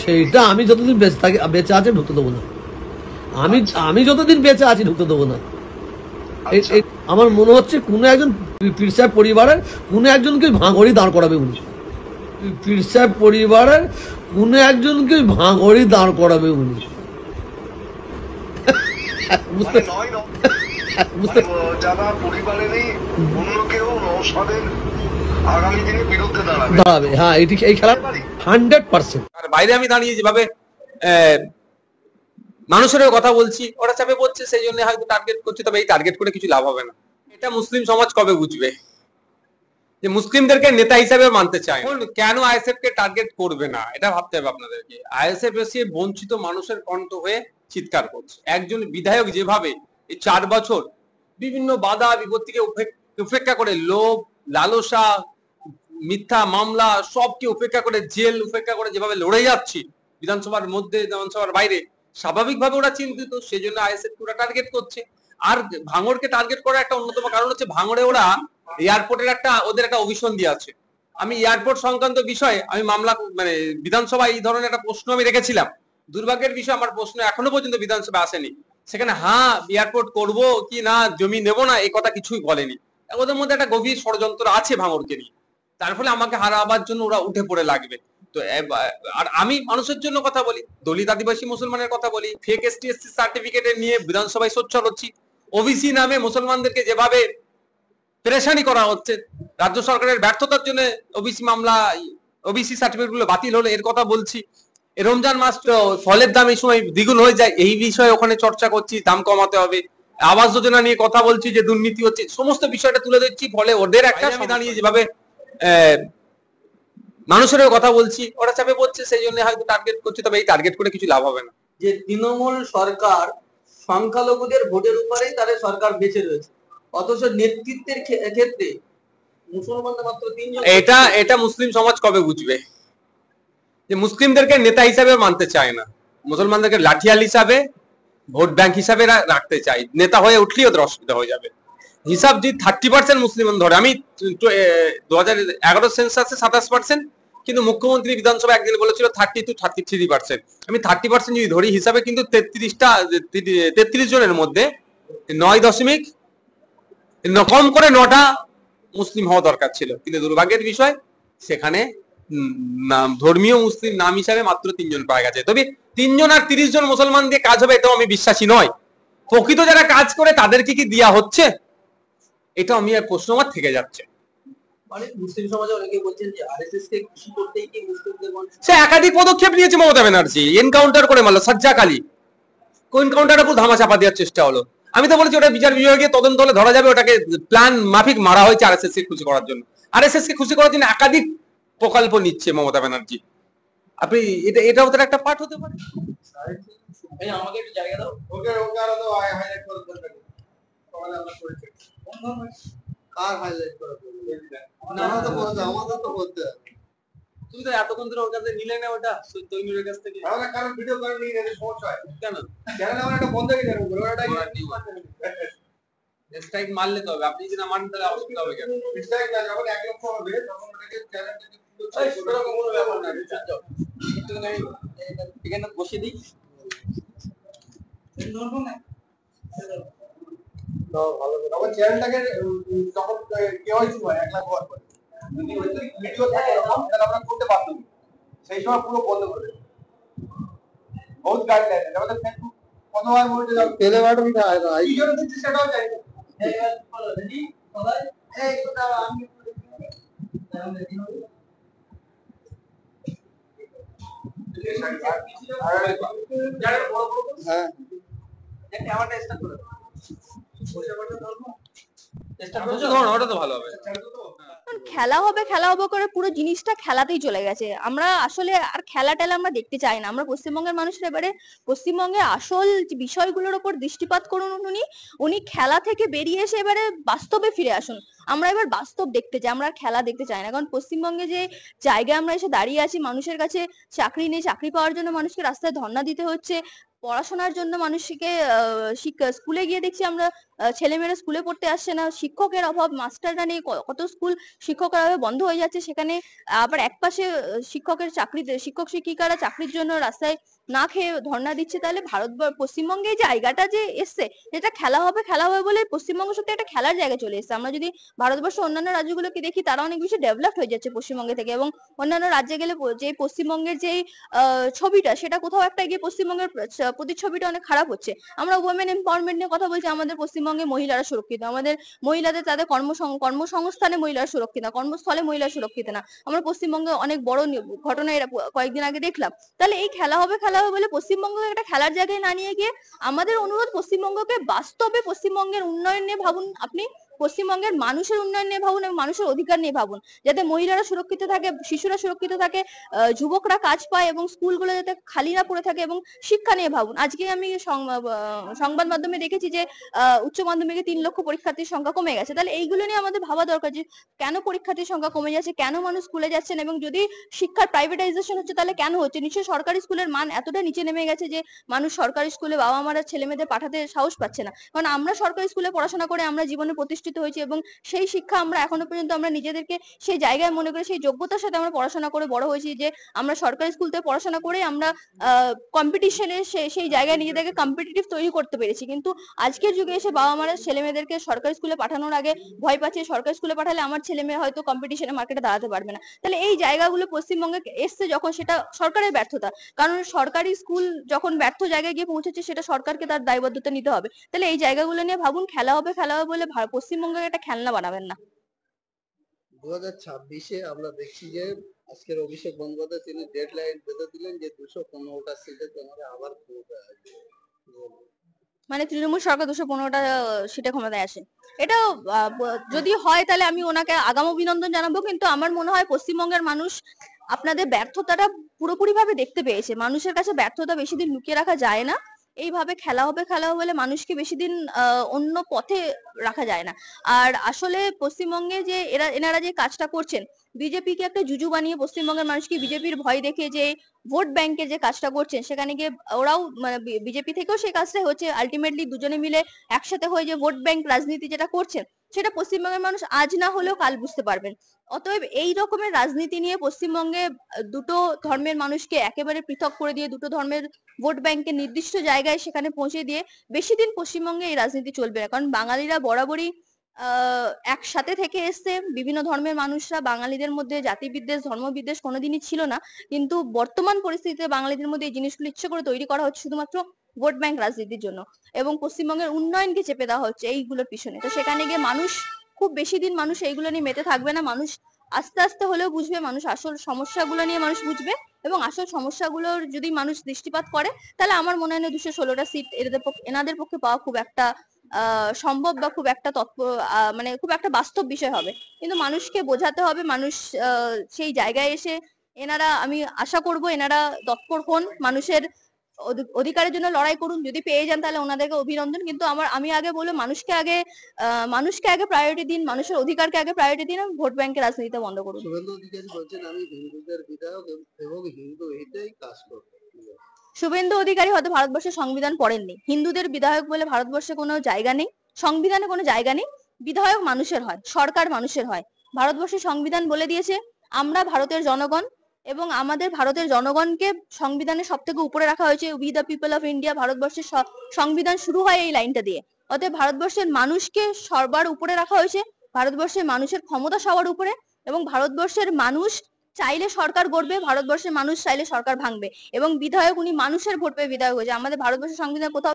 সেইটা আমি যতদিন বেঁচে থাকি, বেঁচে আছি, ঢুকতে দেবো না। আমি যতদিন বেঁচে আছি ঢুকতে দেবো না। আমার মনে হচ্ছে কোনো একজন পীর সাহেব পরিবারের কোনো একজনকে ভাঙড়ি দাঁড় করাবে উনি। পীর সাহেব পরিবারের কোনো একজনকে ভাঙড়ি দাঁড় করাবে উনি। দাঁড়াবে, হ্যাঁ, এই খেলা 100%। বাইরে আমি দাঁড়িয়ে যেভাবে মানুষের কথা বলছি, ওরা চাপে পড়ছে, সেই জন্য হয়তো টার্গেট করছে। তবে এই টার্গেট করে কিছু লাভ হবে না। এটা মুসলিম সমাজ কবে বুঝবে যে মুসলিমদেরকে নেতা হিসাবে মানতে চায়? কেন আইএসএফ কে টার্গেট করবে না, এটা ভাবতে হবে আপনাদেরকে। আইএসএফ এসে বঞ্চিত মানুষের কণ্ঠ হয়ে চিৎকার করছে। একজন বিধায়ক যেভাবে এই 4 বছর বিভিন্ন বাধা বিপত্তিকে উপেক্ষা করে, লোভ, লালসা, মিথ্যা মামলা সবকে উপেক্ষা করে, জেল উপেক্ষা করে যেভাবে লড়ে যাচ্ছি বিধানসভার মধ্যে, বিধানসভার বাইরে, স্বাভাবিকভাবে ওরা চিন্তিত। সেই জন্য আইএসএফ ওরা টার্গেট করছে। আর ভাঙড়কে টার্গেট করার একটা অন্যতম কারণ হচ্ছে, ভাঙড়ে ওরা এয়ারপোর্টের ওদের একটা অভিশন দিয়ে আছে। আমি এয়ারপোর্ট সংক্রান্ত বিষয়ে আমি মামলা, মানে বিধানসভায় এই ধরনের একটা প্রশ্ন আমি রেখেছিলাম। দুর্ভাগ্যের বিষয়, আমার প্রশ্ন এখনো পর্যন্ত বিধানসভায় আসেনি। সেখানে হ্যাঁ এয়ারপোর্ট করব কি না, জমি নেব না, এই কথা কিছুই বলেনি। ওদের মধ্যে একটা গভীর ষড়যন্ত্র আছে ভাঙড়কে নিয়ে। তার ফলে আমাকে হারাবার জন্য ওরা উঠে পড়ে লাগবে। তো আর আমি মানুষের জন্য কথা বলি, দলিত আদিবাসী মুসলমানের কথা বলি, ফেক এসটি এসসি সার্টিফিকেট নিয়ে বিধানসভায় সোচ্চার হচ্ছি। ওবিসি নামে মুসলমানদেরকে যেভাবে পেরেশানি করা হচ্ছে, রাজ্য সরকারের ব্যর্থতার জন্য ওবিসি মামলা, ওবিসি সার্টিফিকেট গুলো বাতিল হলো, এর কথা বলছি। রমজান মাস ফলের দাম এই সময় দ্বিগুণ হয়ে যায়, এই বিষয়ে ওখানে চর্চা করছি, দাম কমাতে হবে। আবাস যোজনা নিয়ে কথা বলছি, যে দুর্নীতি হচ্ছে, সমস্ত বিষয়টা তুলে দিচ্ছি। ফলে ওদের একটা দাঁড়িয়ে যেভাবে মানুষের কথা বলছি, ওরা চাপে পড়ছে, সেই জন্য হয়তো টার্গেট করছে। তবে এই টার্গেট করে কিছু লাভ হবে না। যে তৃণমূল সরকার সংখ্যালঘুদের ভোটের উপরেই তাদের সরকার বেঁচে রয়েছে, অথচ নেতৃত্বের ক্ষেত্রে মুসলমানদের মাত্র 3 জন। এটা মুসলিম সমাজ কবে বুঝবে যে মুসলিমদেরকে নেতা হিসাবে মানতে চায় না, মুসলমানদেরকে লাঠিয়াল হিসাবে, ভোট ব্যাংক হিসাবে রাখতে চায়। নেতা হয়ে উঠলেই ওদের অসুবিধা হয়ে যাবে। হিসাব যদি 30% মুসলিম ধরে, আমি 2011 সেন্সাসে 27%, কিন্তু মুখ্যমন্ত্রী বিধানসভা একদিন বলেছিল 30 to 33%। আমি 30% যদি ধরি হিসাবে, কিন্তু 33 জনের মধ্যে 9 কম করে 9টা মুসলিম হওয়া দরকার ছিল। কিন্তু দুর্ভাগ্যের বিষয়, সেখানে ধর্মীয় মুসলিম নাম হিসাবে মাত্র 3 জন পাওয়া গেছে। তবে 3 জন আর 30 জন মুসলমান দিয়ে কাজ হবে, এটাও আমি বিশ্বাসী নয়। প্রকৃত যারা কাজ করে তাদেরকে কি দেওয়া হচ্ছে, এটা আমি আর প্রশ্ন আমার থেকে যাচ্ছে। মানে মুসলিম সমাজে অনেকে বলছেন যে আরএসএস কে খুশি করতেই কি মুসলিমদের সে একাধিক পদক্ষেপ নিয়েছে মমতা ব্যানার্জি। এনকাউন্টার করে মারলো সাজ্জাক আলী, এনকাউন্টারের উপর ধামা চাপা দেওয়ার চেষ্টা হলো। আমি তো বলেছি ওটা বিচার বিভাগে তদন্ত হলে ধরা যাবে, ওটাকে প্ল্যান মাফিক মারা হয়েছে আরএসএস কে খুশি করার জন্য। আরএসএস কে খুশি করার জন্য একাধিক প্রকল্প নিচ্ছে মমতা ব্যানার্জি। আপনি এটা ওদের একটা পার্ট হতে পারে। আমাকে একটু জায়গা দাও। ওকে আরো তো হাইলাইট করে দেন। তাহলে আমরা করে চেক কার হাইলাইট করে দেন। না তো বলতে আমাদের তো বলতে হবে। তুমি তো এতক্ষণ ধরে ওর কাছে নিলে না ওটা তৈমিরের কাছ থেকে। তাহলে কারণ ভিডিও করে নিয়ে গেলে সমস্যা হয়। কেন আমরা এটা বন্ধ করে দেব। ওটা স্ট্রাইক মারলে তো হবে, আপনি যদি না মানেন তাহলে অসুবিধা হবে। কেন স্ট্রাইক না, যখন 1 লক্ষ হবে তখন ওটাকে চ্যালেঞ্জ সেটা কোনো ব্যাপার না। একটু আমি এখানে বসে দিই। নরমাল না তো ভালো হবে। তখন চ্যানেলটাকে যখন কেওয়াইসি হয় 1 লাখ হওয়ার পরে যদি ওই ভিডিও থাকে এরকম, তাহলে আমরা করতে পারতাম। সেই সময় পুরো বন্ধ করে দেব। বহুত গাইডলাইন আছে আমাদের। ফেসবুক কতবার বলতে যাও তেলে বাটন দেয় না, এই জন্য দিচ্ছি, সেটাও চাই। এইবার ফলো রেডি সবাই। এই কথা আমি তাহলে রেডি হবে। হ্যাঁ একটা আমারটা স্টার্ট করে দাও। ওটা তো ভালো হবে। খেলা হবে করে পুরো জিনিসটা খেলাতেই চলে গেছে। আমরা আসলে আর খেলা টেলা আমরা দেখতে চাই না। আমরা পশ্চিমবঙ্গের মানুষের এবারে পশ্চিমবঙ্গে আসল বিষয়গুলোর উপর দৃষ্টিপাত করুন। উনি খেলা থেকে বেরিয়ে এসে এবারে বাস্তবে ফিরে আসুন। আমরা এবার বাস্তব দেখতে চাই, আমরা আর খেলা দেখতে চাই না। কারণ পশ্চিমবঙ্গে যে জায়গায় আমরা এসে দাঁড়িয়ে আছি, মানুষের কাছে চাকরি নেই, চাকরি পাওয়ার জন্য মানুষকে রাস্তায় ধর্ণা দিতে হচ্ছে, পড়াশোনার জন্য মানুষকে স্কুলে গিয়ে দেখছি আমরা ছেলেমেয়েরা স্কুলে পড়তে আসছে না, শিক্ষকের অভাব, মাস্টাররা নেই, কত স্কুল শিক্ষকের অভাবে বন্ধ হয়ে যাচ্ছে। সেখানে আবার একপাশে শিক্ষকের চাকরিতে শিক্ষক শিক্ষিকারা চাকরির জন্য রাস্তায় না খেয়ে ধর্ণা দিচ্ছে। তাহলে পশ্চিমবঙ্গে এই জায়গাটা যে এসছে, যেটা খেলা হবে বলে পশ্চিমবঙ্গ সত্যি একটা খেলার জায়গায় চলে এসছে। আমরা যদি ভারতবর্ষের অন্যান্য রাজ্যগুলোকে দেখি, তারা অনেক বেশি ডেভেলপড হয়ে যাচ্ছে পশ্চিমবঙ্গে থেকে, এবং অন্যান্য রাজ্যে গেলে যে পশ্চিমবঙ্গের যে ছবিটা, সেটা কোথাও একটা গিয়ে পশ্চিমবঙ্গের প্রতিচ্ছবিটা অনেক খারাপ হচ্ছে। আমরা ওমেন এম্পাওয়ারমেন্ট নিয়ে কথা বলছি, আমাদের পশ্চিমবঙ্গে মহিলারা সুরক্ষিত, আমাদের মহিলাদের তাদের কর্মসংস্থানে মহিলারা সুরক্ষিত না, কর্মস্থলে মহিলা সুরক্ষিত না। আমরা পশ্চিমবঙ্গে অনেক বড় ঘটনা এরা কয়েকদিন আগে দেখলাম। তাহলে এই খেলা হবে বলে পশ্চিমবঙ্গকে একটা খেলার জায়গায় না নিয়ে গিয়ে আমাদের অনুরোধ, পশ্চিমবঙ্গকে বাস্তবে পশ্চিমবঙ্গের উন্নয়ন নিয়ে ভাবুন। আপনি পশ্চিমবঙ্গের মানুষের উন্নয়ন নিয়ে ভাবুন এবং মানুষের অধিকার নিয়ে ভাবুন, যাতে মহিলারা সুরক্ষিত থাকে, শিশুরা সুরক্ষিত থাকে, যুবকরা কাজ পায় এবং স্কুলগুলো যাতে খালি না পড়ে থাকে, এবং শিক্ষা নিয়ে ভাবুন। আজকে আমি সংবাদ মাধ্যমে দেখেছি যে উচ্চ মাধ্যমিকে 3 লক্ষ পরীক্ষার্থীর সংখ্যা কমে গেছে। তাহলে এইগুলো নিয়ে আমাদের ভাবা দরকার যে কেন পরীক্ষার্থীর সংখ্যা কমে যাচ্ছে, কেন মানুষ স্কুলে যাচ্ছেন, এবং যদি শিক্ষার প্রাইভেটাইজেশন হচ্ছে তাহলে কেন হচ্ছে। নিশ্চয়ই সরকারি স্কুলের মান এতটা নিচে নেমে গেছে যে মানুষ সরকারি স্কুলে বাবা মারা ছেলে মেয়েদের পাঠাতে সাহস পাচ্ছে না। কারণ আমরা সরকারি স্কুলে পড়াশোনা করে আমরা জীবনে প্রতিষ্ঠিত হয়েছি, এবং সেই শিক্ষা আমরা এখনো পর্যন্ত আমরা নিজেদেরকে সেই জায়গায় মনে করে, সেই যোগ্যতার সাথে আমরা পড়াশোনা করে বড় হয়েছি যে আমরা সরকারি স্কুল থেকে পড়াশোনা করে আমরা কম্পিটিশনে সেই জায়গায় নিজেদেরকে কম্পিটিটিভ তৈরি করতে পেরেছি। কিন্তু আজকের যুগে এসে বাবা মারা ছেলে মেয়েদেরকে সরকারি স্কুলে পাঠানোর আগে ভয় পাচ্ছে, সরকারি স্কুলে পাঠালে আমার ছেলে মেয়ে হয়তো কম্পিটিশনে মার্কেটে দাঁড়াতে পারবে না। তাহলে এই জায়গাগুলো পশ্চিমবঙ্গে এসছে যখন, সেটা সরকারের ব্যর্থতা। কারণ সরকারি স্কুল যখন ব্যর্থ জায়গায় গিয়ে পৌঁছেছে, সেটা সরকারকে তার দায়বদ্ধতা নিতে হবে। তাহলে এই জায়গাগুলো নিয়ে ভাবুন। খেলা হবে বলে পশ্চিমবঙ্গের একটা খেলনা বানাবেন না। 2026-এ আমরা দেখছি যে আজকের অভিষেক বন্দ্যোপাধ্যায় তিনি ডেডলাইন বেঁধে দিলেন যে 215টা সিটে তোমাদের আবার ক্ষমতায় আসবে। মানে তৃণমূল সরকার 215টা সিটে ক্ষমতায় আসে, এটা যদি হয় তাহলে আমি ওনাকে আগাম অভিনন্দন জানাবো। কিন্তু আমার মনে হয় পশ্চিমবঙ্গের মানুষ আপনাদের ব্যর্থতাটা পুরোপুরি ভাবে দেখতে পেয়েছে। মানুষের কাছে ব্যর্থতা বেশি দিন লুকিয়ে রাখা যায় না। এইভাবে খেলা হবে বলে মানুষকে বেশি দিন অন্য পথে রাখা যায় না। আর আসলে পশ্চিমবঙ্গে যে এনারা যে কাজটা করছেন, বিজেপি কে একটা জুজু বানিয়ে পশ্চিমবঙ্গের মানুষকে বিজেপির ভয় দেখে যে ভোট ব্যাংকে যে কাজটা করছেন, সেখানে গিয়ে ওরাও মানে বিজেপি থেকেও সেই কাজটাই হচ্ছে। আলটিমেটলি দুজনে মিলে একসাথে হয়ে যে ভোট ব্যাংক রাজনীতি যেটা করছেন, সেটা পশ্চিমবঙ্গের মানুষ আজ না হলেও কাল বুঝতে পারবেন। অতএব এই রকমের রাজনীতি নিয়ে পশ্চিমবঙ্গে দুটো ধর্মের মানুষকে একেবারে পৃথক করে দিয়ে, দুটো ধর্মের ভোট ব্যাংকের নির্দিষ্ট জায়গায় সেখানে পৌঁছে দিয়ে বেশি দিন পশ্চিমবঙ্গে এই রাজনীতি চলবে না। কারণ বাঙালিরা বরাবরই একসাথে থেকে এসছে, বিভিন্ন ধর্মের মানুষরা, বাঙালিদের মধ্যে জাতি বিদ্বেষ ধর্ম বিদ্বেষ কোনোদিনই ছিল না। কিন্তু বর্তমান পরিস্থিতিতে বাঙালিদের মধ্যে এই জিনিসগুলো ইচ্ছে করে তৈরি করা হচ্ছে শুধুমাত্র ভোট ব্যাংক রাজনীতির জন্য, এবং পশ্চিমবঙ্গের উন্নয়নকে চেপে দেওয়া হচ্ছে এইগুলোর পিছনে। তো সেখানে গিয়ে মানুষ খুব বেশি দিন মানুষ এইগুলো নিয়ে মেতে থাকবে না। মানুষ আস্তে আস্তে হলেও বুঝবে, মানুষ আসল সমস্যাগুলো নিয়ে মানুষ বুঝবে, এবং আসল সমস্যাগুলোর যদি মানুষ দৃষ্টিপাত করে, তাহলে আমার মনে হয় না 216টা সিট এনাদের পক্ষে পাওয়া খুব একটা সম্ভব বা খুব একটা মানে খুব একটা বাস্তব বিষয় হবে। কিন্তু মানুষকে বোঝাতে হবে, মানুষ সেই জায়গায় এসে এনারা, আমি আশা করব এনারা তৎপর হন, মানুষের অধিকারের জন্য লড়াই করুন। যদি পেয়ে যান তাহলে ওনাদেরকে অভিনন্দন। কিন্তু আমি আগে বলবো, মানুষকে আগে প্রায়োরিটি দিন, মানুষের অধিকারকে আগে প্রায়োরিটি দিন, এবং ভোট ব্যাংকের রাজনীতি বন্ধ করুন। শুভেন্দু অধিকারী বলছেন আমি হিন্দুদের বিধায়ক এবং হিন্দু হিতেই কাজ করব। শুভেন্দু অধিকারী হয়তো ভারতবর্ষের সংবিধান পড়েননি। হিন্দুদের বিধায়ক বলে ভারতবর্ষে কোনো জায়গা নেই, সংবিধানে কোনো জায়গা নেই। বিধায়ক মানুষের হয়, সরকার মানুষের হয়। ভারতবর্ষের সংবিধান বলে দিয়েছে আমরা ভারতের জনগণ, এবং আমাদের ভারতের জনগণকে সংবিধানের সব থেকে উপরে রাখা হয়েছে। We the people of India, ভারতবর্ষের সংবিধান শুরু হয় এই লাইনটা দিয়ে। অতএব ভারতবর্ষের মানুষকে সবার উপরে রাখা হয়েছে, ভারতবর্ষের মানুষের ক্ষমতা সবার উপরে, এবং ভারতবর্ষের মানুষ চাইলে সরকার গড়বে, ভারতবর্ষের মানুষ চাইলে সরকার ভাঙবে, এবং বিধায়ক উনি মানুষের ভোট পেয়ে বিধায়ক হয়েছে। আমাদের ভারতবর্ষের সংবিধান কোথাও